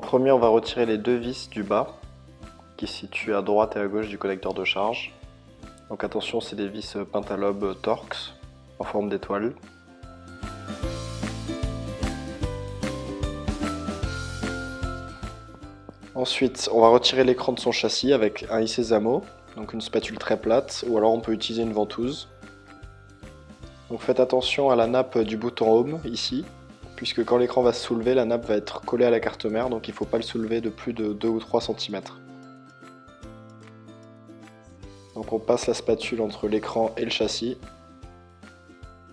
premier, on va retirer les deux vis du bas, qui se situent à droite et à gauche du connecteur de charge. Donc attention, c'est des vis Pentalobe Torx en forme d'étoile. Ensuite, on va retirer l'écran de son châssis avec un Isezamo, donc une spatule très plate, ou alors on peut utiliser une ventouse. Donc faites attention à la nappe du bouton Home ici, puisque quand l'écran va se soulever, la nappe va être collée à la carte mère, donc il ne faut pas le soulever de plus de 2 ou 3 cm. Donc on passe la spatule entre l'écran et le châssis,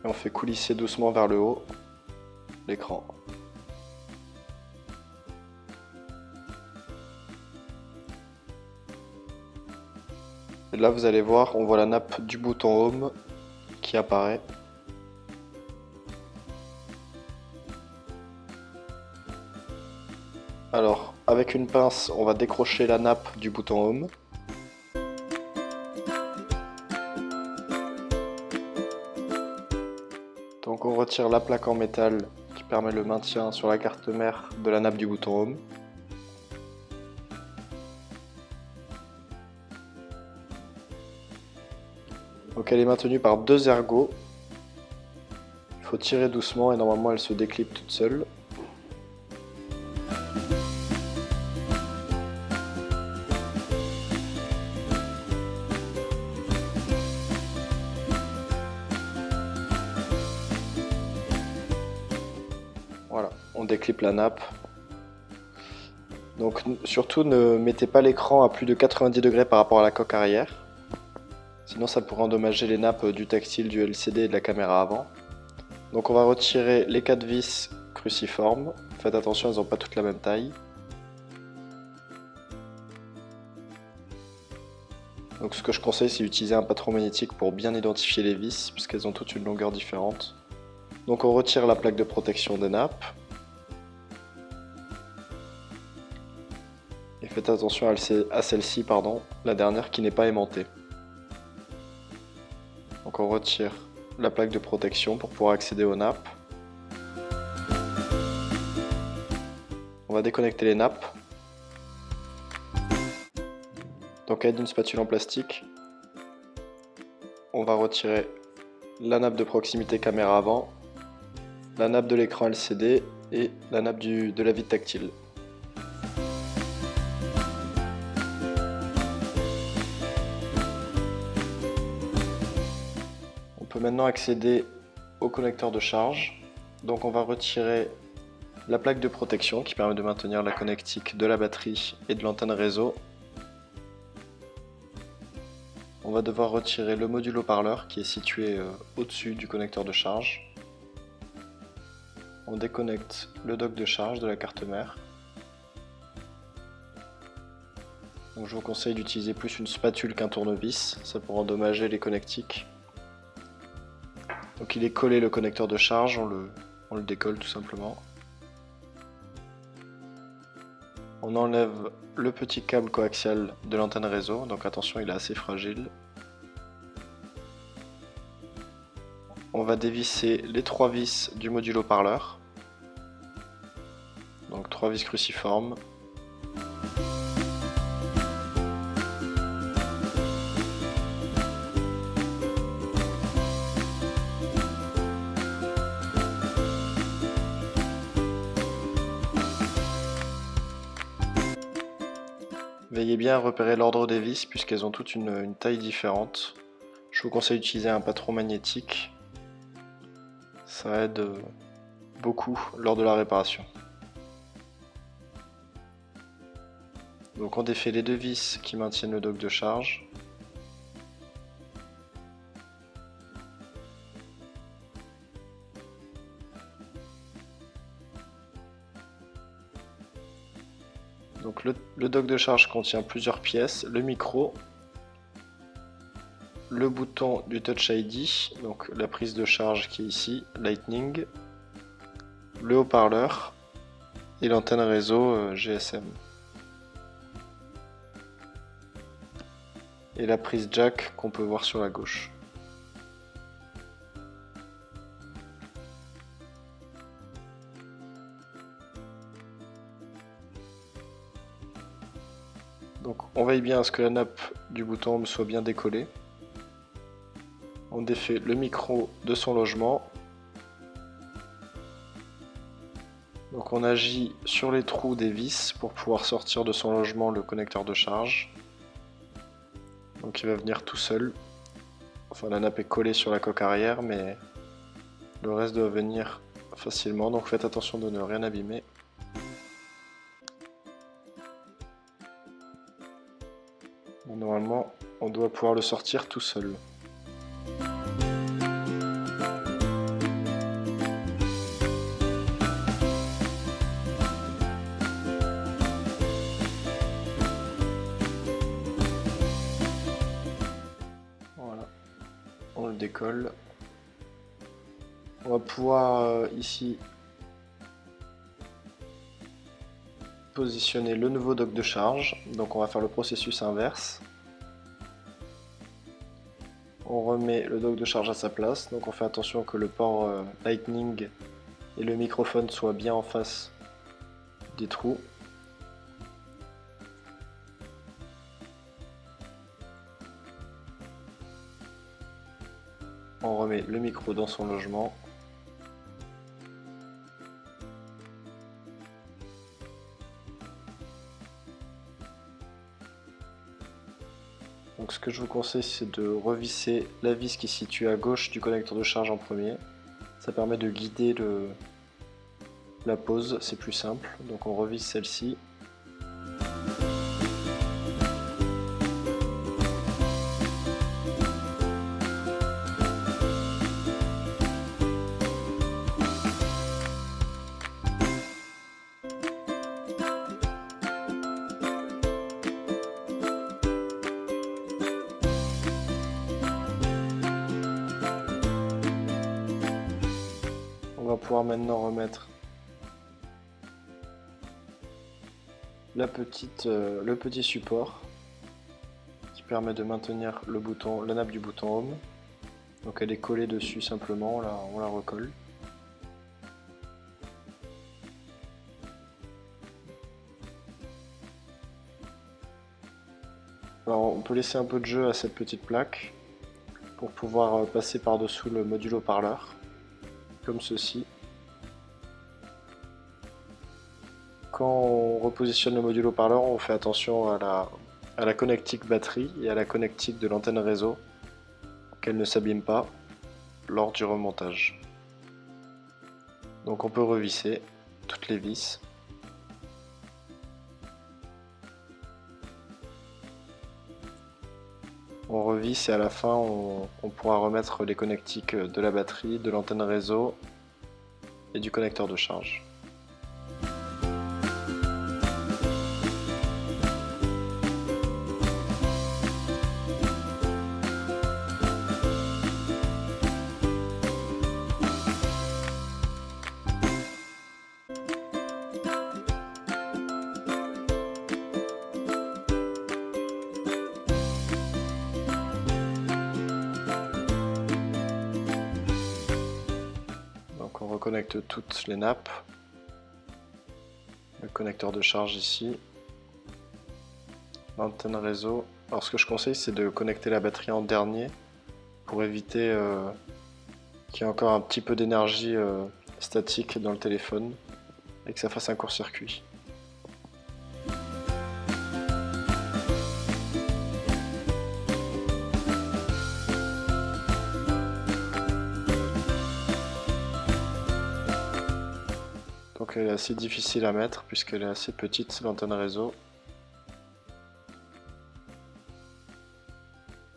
et on fait coulisser doucement vers le haut l'écran. Et là vous allez voir, on voit la nappe du bouton Home qui apparaît. Alors, avec une pince, on va décrocher la nappe du bouton Home. Donc on retire la plaque en métal qui permet le maintien sur la carte mère de la nappe du bouton Home. Donc elle est maintenue par deux ergots. Il faut tirer doucement et normalement elle se déclipe toute seule. Voilà, on déclipe la nappe. Donc surtout ne mettez pas l'écran à plus de 90 degrés par rapport à la coque arrière. Sinon ça pourrait endommager les nappes du tactile, du LCD et de la caméra avant. Donc on va retirer les 4 vis cruciformes. Faites attention, elles n'ont pas toutes la même taille. Donc ce que je conseille, c'est d'utiliser un patron magnétique pour bien identifier les vis, puisqu'elles ont toutes une longueur différente. Donc on retire la plaque de protection des nappes. Et faites attention à celle-ci, la dernière qui n'est pas aimantée. Donc on retire la plaque de protection pour pouvoir accéder aux nappes. On va déconnecter les nappes. Donc à l'aide d'une spatule en plastique, on va retirer la nappe de proximité caméra avant, la nappe de l'écran LCD et la nappe de la vitre tactile. On peut maintenant accéder au connecteur de charge. Donc on va retirer la plaque de protection qui permet de maintenir la connectique de la batterie et de l'antenne réseau. On va devoir retirer le module haut-parleur qui est situé au-dessus du connecteur de charge. On déconnecte le dock de charge de la carte mère. Donc je vous conseille d'utiliser plus une spatule qu'un tournevis, ça pourrait endommager les connectiques. Donc il est collé le connecteur de charge, on le décolle tout simplement. On enlève le petit câble coaxial de l'antenne réseau, donc attention, il est assez fragile. On va dévisser les 3 vis du module haut-parleur. Donc 3 vis cruciformes. Veillez bien à repérer l'ordre des vis puisqu'elles ont toutes une taille différente. Je vous conseille d'utiliser un patron magnétique. Ça aide beaucoup lors de la réparation. Donc on défait les deux vis qui maintiennent le dock de charge. Donc le dock de charge contient plusieurs pièces, le micro, le bouton du Touch ID, donc la prise de charge qui est ici, Lightning, le haut-parleur et l'antenne réseau GSM. Et la prise jack qu'on peut voir sur la gauche. on veille bien à ce que la nappe du bouton Home soit bien décollée. On défait le micro de son logement. Donc on agit sur les trous des vis pour pouvoir sortir de son logement le connecteur de charge. Donc il va venir tout seul. Enfin la nappe est collée sur la coque arrière mais le reste doit venir facilement. Donc faites attention de ne rien abîmer. Et normalement on doit pouvoir le sortir tout seul. On le décolle. On va pouvoir ici positionner le nouveau dock de charge. Donc on va faire le processus inverse. On remet le dock de charge à sa place. Donc on fait attention que le port Lightning et le microphone soient bien en face des trous. On remet le micro dans son logement. Donc ce que je vous conseille, c'est de revisser la vis qui est située à gauche du connecteur de charge en premier. Ça permet de guider la pose, c'est plus simple. Donc on revisse celle-ci. On va pouvoir maintenant remettre le petit support qui permet de maintenir la nappe du bouton Home. Donc elle est collée dessus simplement, là on la recolle. Alors on peut laisser un peu de jeu à cette petite plaque pour pouvoir passer par-dessous le module haut-parleur, comme ceci. Quand on repositionne le module haut-parleur, on fait attention à la connectique batterie et à la connectique de l'antenne réseau, qu'elle ne s'abîme pas lors du remontage. Donc on peut revisser toutes les vis. On revisse et à la fin on pourra remettre les connectiques de la batterie, de l'antenne réseau et du connecteur de charge. On reconnecte toutes les nappes, le connecteur de charge ici, l'antenne réseau. Alors ce que je conseille, c'est de connecter la batterie en dernier pour éviter qu'il y ait encore un petit peu d'énergie statique dans le téléphone et que ça fasse un court-circuit. Donc elle est assez difficile à mettre puisqu'elle est assez petite, l'antenne réseau.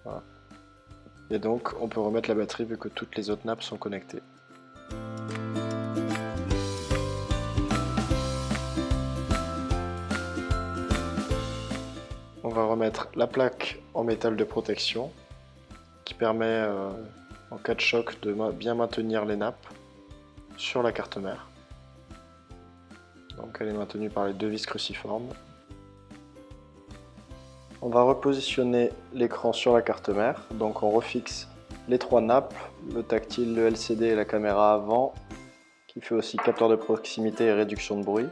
Voilà. Et donc on peut remettre la batterie vu que toutes les autres nappes sont connectées. On va remettre la plaque en métal de protection qui permet en cas de choc de bien maintenir les nappes sur la carte mère. Donc elle est maintenue par les deux vis cruciformes. On va repositionner l'écran sur la carte mère, donc on refixe les trois nappes, le tactile, le LCD et la caméra avant, qui fait aussi capteur de proximité et réduction de bruit.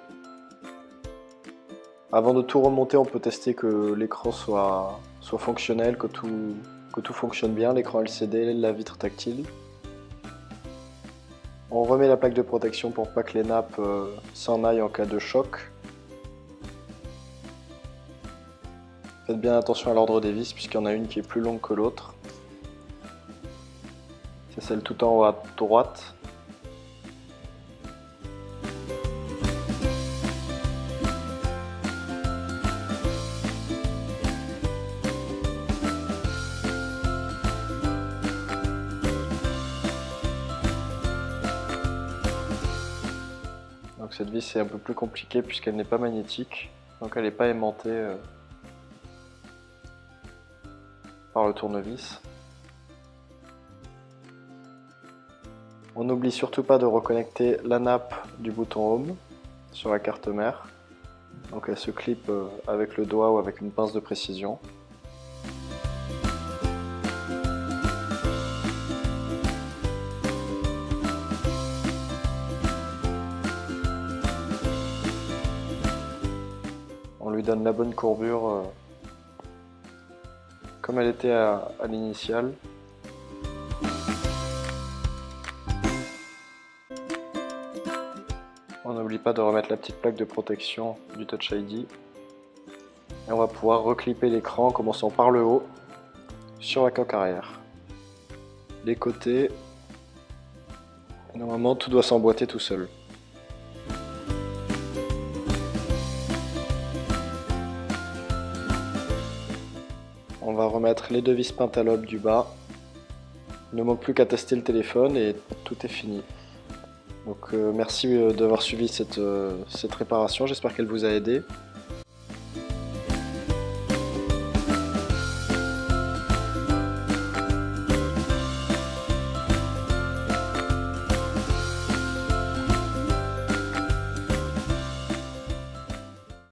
Avant de tout remonter, on peut tester que l'écran soit fonctionnel, que tout fonctionne bien, l'écran LCD, la vitre tactile. On remet la plaque de protection pour pas que les nappes s'en aillent en cas de choc. Faites bien attention à l'ordre des vis puisqu'il y en a une qui est plus longue que l'autre. C'est celle tout en haut à droite. Donc cette vis est un peu plus compliquée puisqu'elle n'est pas magnétique, donc elle n'est pas aimantée par le tournevis. On n'oublie surtout pas de reconnecter la nappe du bouton Home sur la carte mère. Donc elle se clip avec le doigt ou avec une pince de précision. On lui donne la bonne courbure comme elle était à l'initiale. On n'oublie pas de remettre la petite plaque de protection du Touch ID. Et on va pouvoir reclipper l'écran en commençant par le haut sur la coque arrière. Les côtés, et normalement tout doit s'emboîter tout seul. On va remettre les deux vis Pentalobe du bas. Il ne manque plus qu'à tester le téléphone et tout est fini. Donc merci d'avoir suivi cette réparation, j'espère qu'elle vous a aidé.